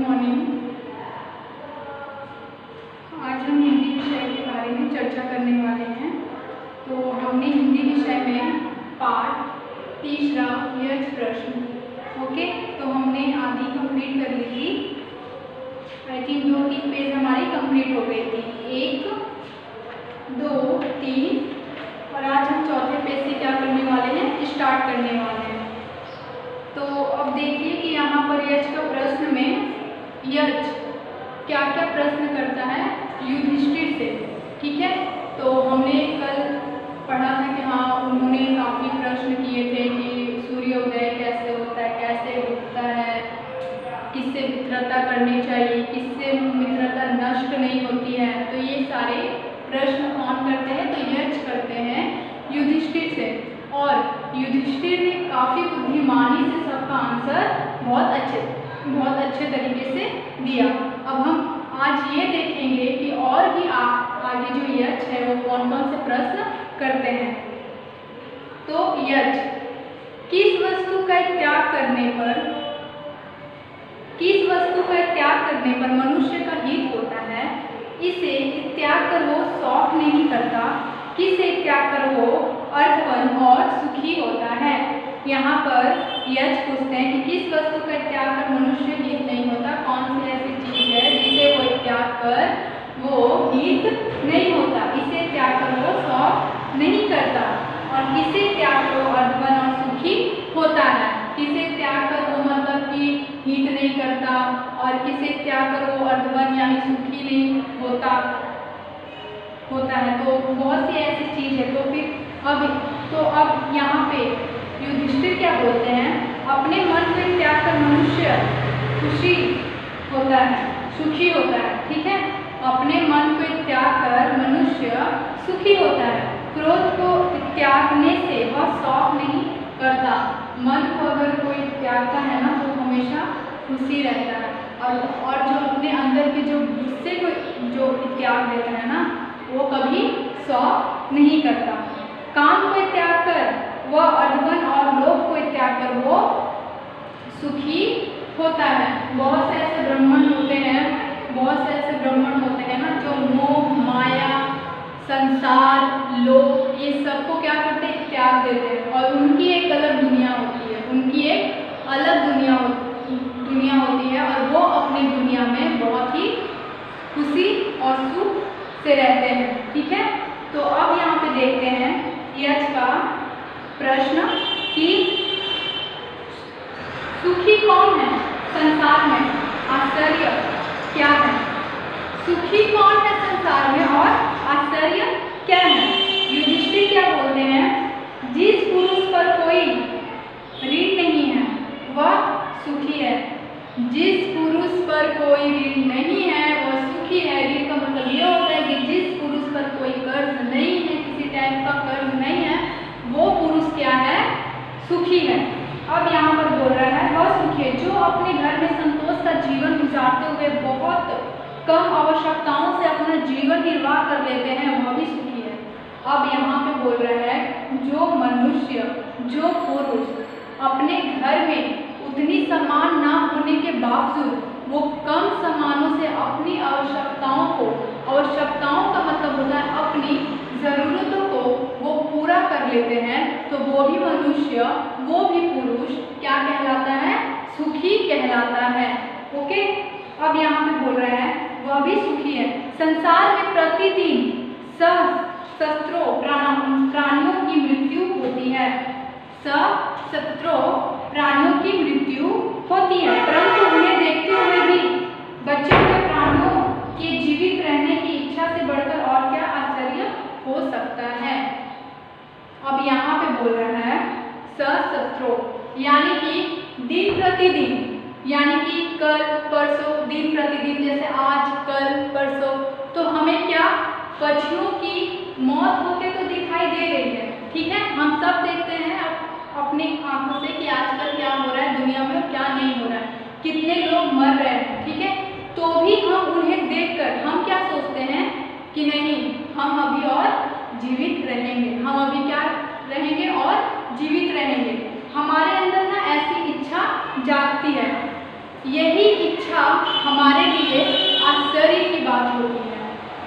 Morning. आज हम हिंदी विषय के बारे में चर्चा करने वाले हैं। तो हमने हिंदी विषय में पाठ तीसरा यह प्रश्न, ओके, तो हमने आधी कंप्लीट कर ली थी। आई थिंक 2-3 पेज हमारी कंप्लीट हो गई थी, 1 2 3, और आज हम चौथे पेज से क्या करने वाले हैं, स्टार्ट करने वाले हैं। तो अब देखिए कि यहाँ पर यक्ष का प्रश्न में यक्ष क्या क्या प्रश्न करता है युधिष्ठिर से, ठीक है। तो हमने कल पढ़ा था कि हाँ उन्होंने काफ़ी प्रश्न किए थे कि सूर्योदय कैसे होता है, कैसे उगता है, किससे मित्रता करनी चाहिए, किससे मित्रता नष्ट नहीं होती है। तो ये सारे प्रश्न कौन करते हैं, तो यक्ष करते हैं युधिष्ठिर से। और युधिष्ठिर ने काफ़ी बुद्धिमानी से सबका आंसर बहुत अच्छे तरीके से दिया। अब हम आज ये देखेंगे कि और भी आगे जो यक्ष है वो कौन कौन से प्रश्न करते हैं। तो यक्ष किस वस्तु का त्याग करने पर मनुष्य का हित होता है, इसे त्याग कर वो शौक नहीं करता, किसे त्याग कर वो अर्थवन और सुखी होता है। यहाँ पर यक्ष पूछते हैं कि किस वस्तु का त्याग कर मनुष्य हित नहीं होता, कौन सी ऐसी चीज है जिसे वो त्याग कर वो हित नहीं होता, इसे त्याग कर वो शौक नहीं करता, और किसे त्याग कर वो अर्थवन और सुखी होता है। किसे त्याग कर वो मतलब कि हित नहीं करता, और किसे त्याग कर वो अर्थवन यानी सुखी नहीं होता है। तो बहुत सी ऐसी चीज है। तो फिर अब यहाँ पे युधिष्ठिर क्या बोलते हैं, अपने मन को त्याग कर मनुष्य खुशी होता है, सुखी होता है, ठीक है। अपने मन को त्याग कर मनुष्य सुखी होता है, क्रोध को त्यागने से वह शौक नहीं करता। मन को अगर कोई त्यागता है ना तो हमेशा खुशी रहता है, और जो अपने अंदर के जो गुस्से को जो त्याग देता है ना वो कभी शौक नहीं करता। काम को त्याग कर वह अधवन और लोभ को त्याग कर वो सुखी होता है। बहुत से ऐसे ब्राह्मण होते हैं ना जो मोह माया संसार लोभ ये सबको क्या करते हैं, त्याग देते हैं, और उनकी एक अलग दुनिया होती है, और वो अपनी दुनिया में बहुत ही खुशी और सुख से रहते हैं, ठीक है। तो अब यहाँ पे देखते हैं यक्ष का प्रश्न कि सुखी कौन है संसार में, आश्चर्य क्या है। सुखी कौन है संसार में और आश्चर्य क्या है। युधिष्ठिर क्या बोलते हैं, जिस पुरुष पर कोई ऋण नहीं है वह सुखी है। जिस पुरुष पर कोई ऋण नहीं है वह सुखी है। ऋण का मतलब ये होता है कि जिस पुरुष पर कोई कर्ज नहीं है, किसी टाइप का कर्ज नहीं है, वो पुरुष क्या है, सुखी है। अब यहाँ पर बोल रहा है वह सुखी है जो अपने घर में संतोष का जीवन गुजारते हुए बहुत कम आवश्यकताओं से अपना जीवन निर्वाह कर लेते हैं, वह भी सुखी है। अब यहाँ पे बोल रहा है जो मनुष्य, जो पुरुष अपने घर में उतनी सामान ना होने के बावजूद वो कम सामानों से अपनी आवश्यकताओं का मतलब होता है अपनी ज़रूरतों को वो पूरा कर लेते हैं, तो वो भी मनुष्य, वो भी पुरुष क्या कहलाता है, सुखी कहलाता है, ओके। अब यहाँ पे बोल रहा है वह भी सुखी है। संसार में प्रतिदिन सहस्त्रों प्राणियों की मृत्यु होती है, सहस्त्रों प्राणियों की मृत्यु होती है, परंतु उन्हें देखते हुए भी बचे हुए प्राणियों के जीवित रहने की इच्छा से बढ़कर और क्या आश्चर्य हो सकता है। अब यहाँ पे बोल रहा है सहस्त्रों यानी कि दिन प्रतिदिन, यानी कि कल परसों, दिन प्रतिदिन जैसे आज कल परसों, तो हमें क्या पक्षियों की मौत होते तो दिखाई दे रही है, ठीक है। हम सब देखते हैं अपनी आंखों से कि आजकल क्या हो रहा है दुनिया में और क्या नहीं हो रहा है, कितने लोग मर रहे हैं, ठीक है। तो भी हम उन्हें देखकर हम क्या सोचते हैं कि नहीं हम अभी और जीवित रहेंगे, हम अभी क्या रहेंगे और जीवित रहेंगे। हमारे अंदर ना ऐसी इच्छा जागती है, यही इच्छा हमारे लिए आश्चर्य की बात होती है।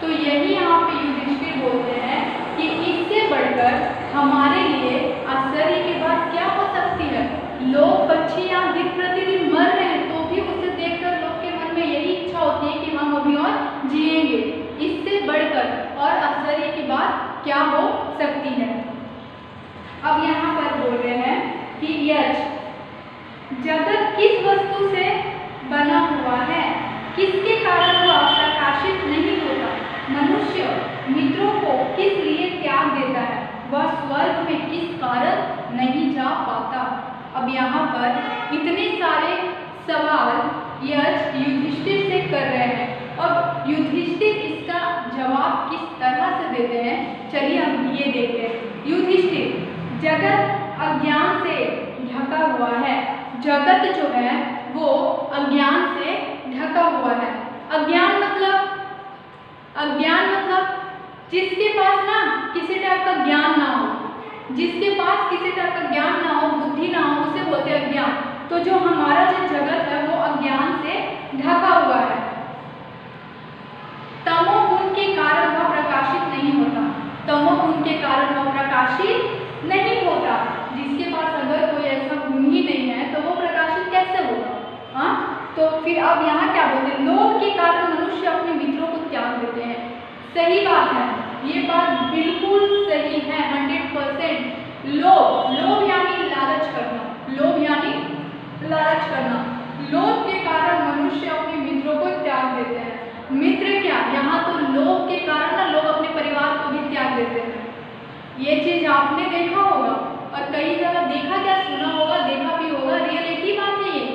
तो यही यहाँ पे युधिष्ठिर बोलते हैं कि इससे बढ़कर हमारे लिए आश्चर्य की बात क्या हो सकती है। लोग पक्षी यहाँ दिन प्रतिदिन मर रहे हैं तो भी उसे देखकर लोग के मन में यही इच्छा होती है कि हम अभी और जिएंगे। इससे बढ़कर और आश्चर्य की बात क्या हो सकती है। अब यहाँ पर बोल रहे हैं कि यश जगत किस वस्तु से बना हुआ है, किसके कारण वह प्रकाशित नहीं होता। मनुष्य मित्रों को किस लिए त्याग देता है, वह स्वर्ग में किस कारण नहीं जा पाता। अब यहाँ पर इतने सारे सवाल यश युधिष्ठिर से कर रहे हैं। अब युधिष्ठिर इसका जवाब किस तरह से देते हैं, चलिए हम ये देखते हैं। युधिष्ठिर, जगत अज्ञान से ढका हुआ है। जगत जो है वो अज्ञान से ढका हुआ है। अज्ञान मतलब जिसके पास ना किसी टाइप का ज्ञान ना हो, जिसके पास किसी टाइप का ज्ञान ना हो, बुद्धि ना हो, उसे बोलते हैं अज्ञान। तो जो हमारा जो जगत है वो अज्ञान से ढका हुआ है। तमोगुण के कारण वह प्रकाशित नहीं होता। तमोगुण के कारण वह प्रकाशित नहीं होता। जिसके पास अगर कोई ऐसा गुण ही नहीं है तो वो प्रकाशित कैसे होगा। हाँ, तो फिर अब यहाँ क्या बोलते हैं, लोभ के कारण मनुष्य अपने मित्रों को त्याग देते हैं। सही बात है, ये बात बिल्कुल सही है, 100%। लोभ यानी लालच करना, लोभ यानी लालच करना। लोभ के कारण मनुष्य अपने मित्रों को त्याग देते हैं। मित्र क्या, यहाँ तो लोभ के कारण ना लोग अपने परिवार को भी त्याग देते हैं। ये चीज आपने देखा होगा और कई जगह देखा, क्या सुना होगा, देखा भी होगा। रियलिटी बात है ये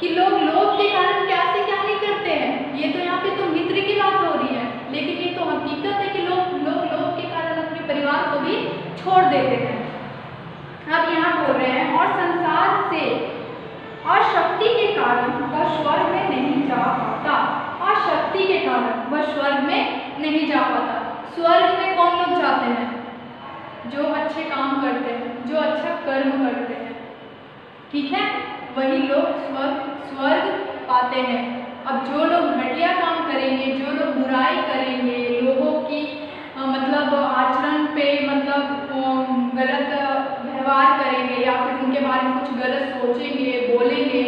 कि लोग लोभ के कारण क्या से क्या नहीं करते हैं। ये तो यहाँ पे तो मित्र की बात हो रही है, लेकिन ये तो हकीकत है कि लोग लोभ के कारण अपने परिवार को भी छोड़ देते हैं। अब यहाँ बोल रहे हैं और संसार से और शक्ति के कारण वह स्वर्ग में नहीं जा पाता। और शक्ति के कारण वह स्वर्ग में नहीं जा पाता। स्वर्ग में कौन लोग जाते हैं, जो अच्छे काम करते हैं, जो अच्छा कर्म करते हैं, ठीक है, वही लोग स्वर्ग पाते हैं। अब जो लोग घटिया काम करेंगे, जो लोग बुराई करेंगे, लोगों की मतलब आचरण पे मतलब गलत व्यवहार करेंगे या फिर उनके बारे में कुछ गलत सोचेंगे, बोलेंगे,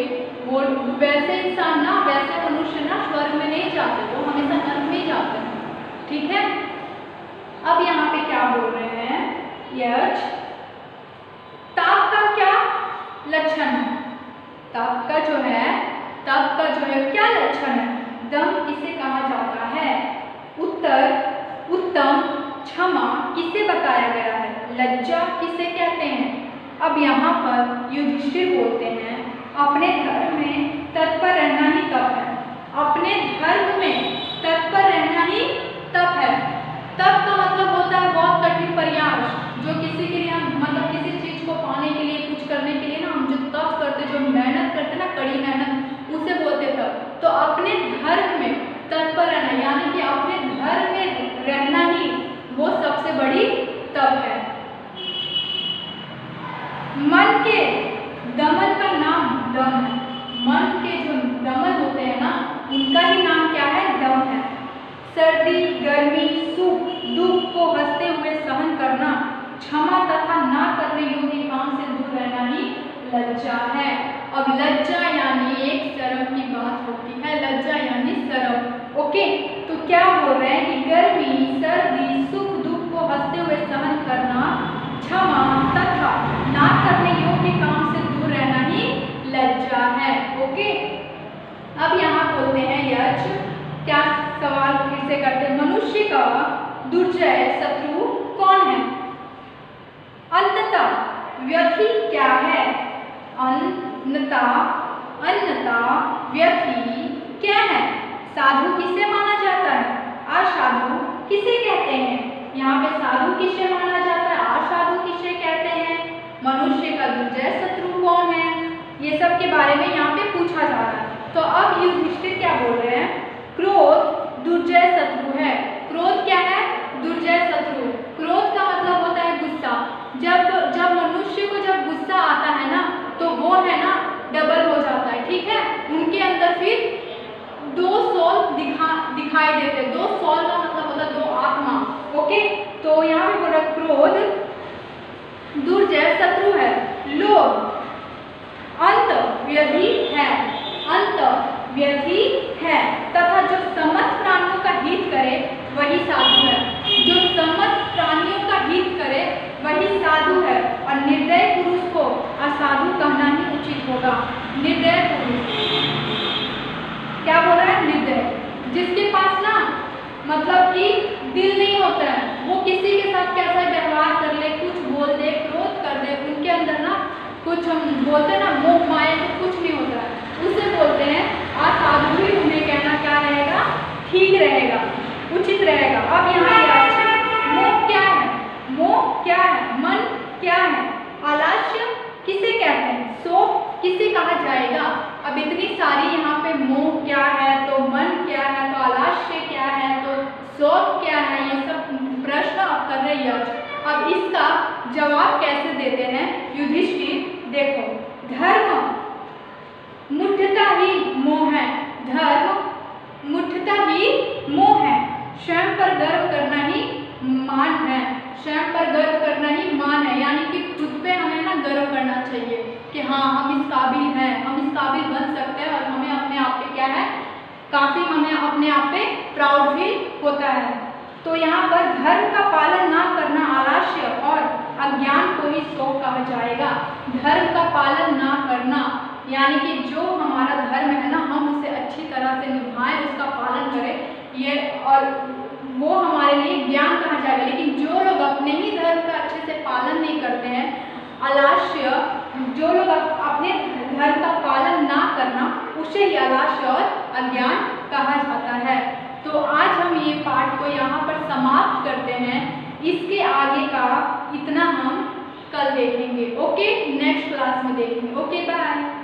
वो वैसे इंसान ना, वैसे मनुष्य ना स्वर्ग में नहीं जाते, वो हमेशा नरक में जाते हैं। ठीक है, अब यहाँ पे क्या बोल रहे हैं, यश ताप का क्या लक्षण है। ताप का जो है क्या लक्षण है। दम किसे कहा जाता है। उत्तर उत्तम क्षमा किसे बताया गया है। लज्जा किसे कहते हैं। अब यहाँ पर युधिष्ठिर बोलते हैं अपने धर्म में तत्पर रहना ही तप है। अपने धर्म में तत्पर रहना ही तप है। तप का मतलब होता है बहुत कठिन प्रयास, जो किसी के लिए हम मतलब किसी चीज को पाने के लिए, कुछ करने के लिए ना हम जो तप करते, जो मेहनत करते ना, कड़ी मेहनत, उसे बोलते तप। तो अपने धर्म में तत्पर रहना यानी कि अपने धर्म में रहना ही वो सबसे बड़ी तप है। मन के दमन का नाम दम है। मन के जो दमन होते हैं ना, उनका ही नाम क्या है, दम है। सर्दी, गर्मी, सुख, दुख को हंसते हुए सहन करना, क्षमा तथा ना करने योग्य काम से दूर रहना ही लज्जा है। अब लज्जा यानी एक शर्म की बात होती है, लज्जा यानी शर्म। ओके, तो क्या बोल रहे हैं कि गर्मी, सर्दी, सुख, दुख को हंसते हुए सहन करना, क्षमा तथा ना करने योग्य काम से दूर रहना ही लज्जा है। ओके, अब यहाँ बोलते हैं यश क्या सवाल फिर से करते हैं, मनुष्य का दुर्जय शत्रु कौन है। अंततः व्यथी क्या है। अन्नता व्यथी क्या है। साधु किसे माना जाता है, असाधु किसे कहते हैं। यहाँ पे साधु किसे माना जाता है, असाधु किसे कहते हैं, मनुष्य का दुर्जय शत्रु कौन है, ये सब के बारे में यहाँ पे पूछा जा रहा है। तो अब युधिष्ठिर क्या बोल रहे हैं, क्रोध दुर्जय शत्रु है। क्रोध क्या है, दुर्जय शत्रु। क्रोध का मतलब होता है गुस्सा। जब मनुष्य को गुस्सा आता है ना, तो वो है ना डबल हो जाता है, ठीक है, उनके अंदर फिर दिखाई देते। दो सॉल का मतलब होता है दो आत्मा। ओके, तो यहाँ पे बोला क्रोध दुर्जय शत्रु है, लोभ अंत व्यधि है, अंत व्यधि है, तथा जो समस्त प्राणियों का हित करे वही साधु है। जो समस्त प्राणियों का हित करे वही साधु है, और निर्दय पुरुष को असाधु कहना ही उचित होगा। निर्दय पुरुष क्या बोल रहा है? निर्दय, जिसके पास ना मतलब कि दिल नहीं होता है, वो किसी के साथ कैसा व्यवहार कर ले, कुछ बोल दे, क्रोध कर दे, उनके अंदर ना कुछ हम बोलते हैं ना मोह माया, तो कुछ नहीं होता है, उसे बोलते हैं असाधु ही। उन्हें कहना क्या रहेगा? ठीक रहेगा, उचित रहेगा। अब यहाँ मोह क्या है? मोह क्या है? मन क्या है? आलस्य किसे कहते हैं? शोक किसे कहा जाएगा? अब इतनी सारी यहाँ पे मोह क्या है, तो मन क्या है, तो आलस्य क्या है, तो शोक क्या है, ये सब प्रश्न आप कर रहे हैं। अब इसका जवाब कैसे देते हैं युधिष्ठिर? देखो, धर्म मुठ्ठता ही मोह है, धर्म मुठ्ठता ही मोह है, स्वयं पर गर्व करना ही मान है, स्वयं पर गर्व करना ही मान है। यानी कि खुद पे हमें ना गर्व करना चाहिए कि हाँ हम इस काबिल हैं, हम इस काबिल बन सकते हैं, और हमें अपने आप पे क्या है, काफ़ी हमें अपने आप पे प्राउड फील होता है। तो यहाँ पर धर्म का पालन ना करना आलस्य और अज्ञान को ही शोक कहा जाएगा। धर्म का पालन ना करना यानी कि जो हमारा धर्म है ना, हम उसे अच्छी तरह से निभाएं, उसका पालन करें, ये और वो हमारे लिए ज्ञान कहा जाएगा। लेकिन जो लोग अपने ही धर्म का अच्छे से पालन नहीं करते हैं, आलस्य, जो लोग अपने धर्म का पालन ना करना, उसे ही आलस्य और अज्ञान कहा जाता है। तो आज हम ये पाठ को यहाँ पर समाप्त करते हैं। इसके आगे का इतना हम कल देखेंगे। ओके, नेक्स्ट क्लास में देखेंगे। Okay, bye.